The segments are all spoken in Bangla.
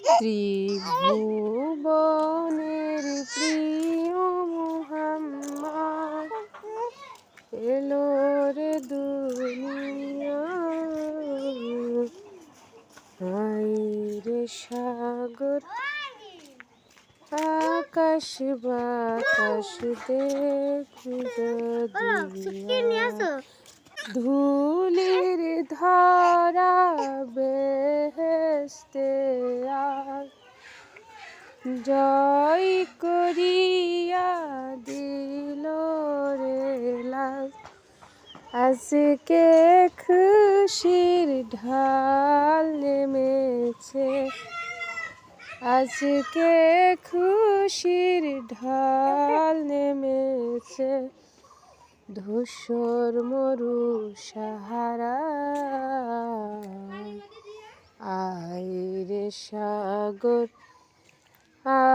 ত্রিভুবনের প্রিয় মুহাম্মদ এলো রে দুনিয়ায়। হায় রে সাগর আকাশ বাতাস দেখি যদি ধুলির ধারা বেহেশতে আজ জয় করিয়া দিল রে লাজ। আজকে খুশির ঢাল নেমেছে, আজকে খুশির ঢাল নেমেছে ধূসর মরু সাহারায়। আয় রে সাগর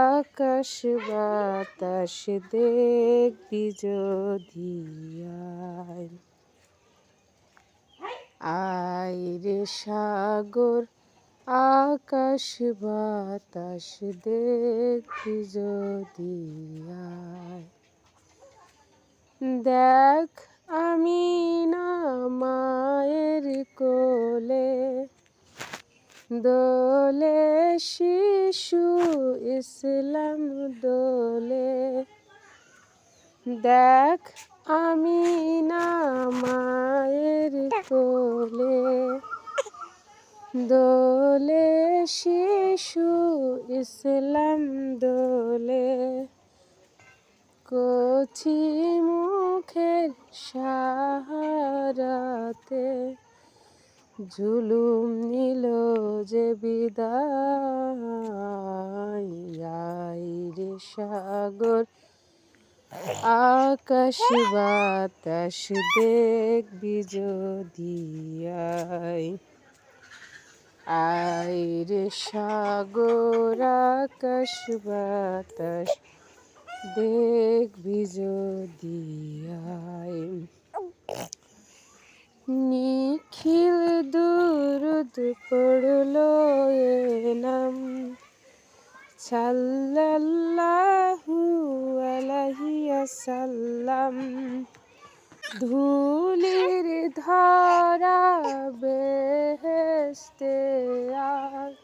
আকাশ বাতাস দেখবি যদি আয়। আয় রে সাগর আকাশ বাতাস দেখবি যদি আয়। দেখ আমি না মায়ের কোলে দোলে শিশু ইসলাম দোলে। দেখ আমি না মায়ের কোলে দোলে শিশু ইসলাম দোলে। কচি মুখের সাহারাতে জুলুম নিল যে বিদায়। আয় রে সাগর আকাশ বাতাস দেখবি যদি আয়। আয় রে সাগর আকাশ বাতাস দেখবি যদি আয়। নিখিল দুরুদ পড়লো এ নাম সাল্লাল্লাহু আলাইহি ওয়াসাল্লাম। ধুলির ধারা বেহেশতে আজ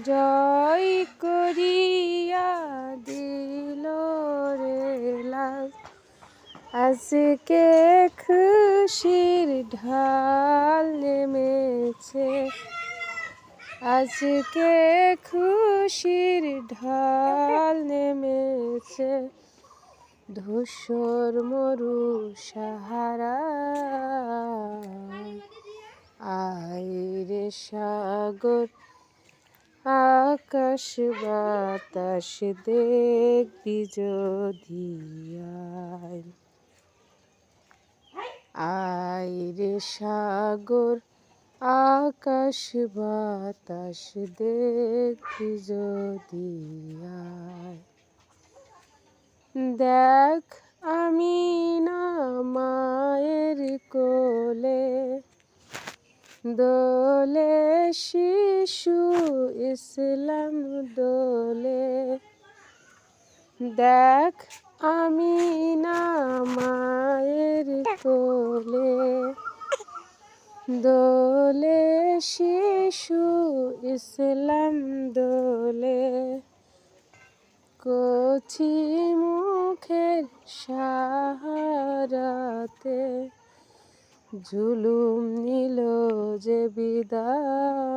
জয় করিয়া দিল রে লাজ। আজকে খুশির ঢাল নেমেছে, আজকে খুশির ঢাল নেমেছে ধূসর মরু সাহারায়। আয় রে সাগর আকাশ বাতাস দেখবি যদি আয়। আয় রে সাগর আকাশ বাতাস দেখবি যদি আয়। দেখ আমি না মায়ের কোলে দোলে শিশু ইসলাম দোলে। দেখ আমি না মায়ের কোলে দোলে শিশু ইসলাম দোলে। কচি মুখের সাহারাতে জুলুম নিল যে বিদায়।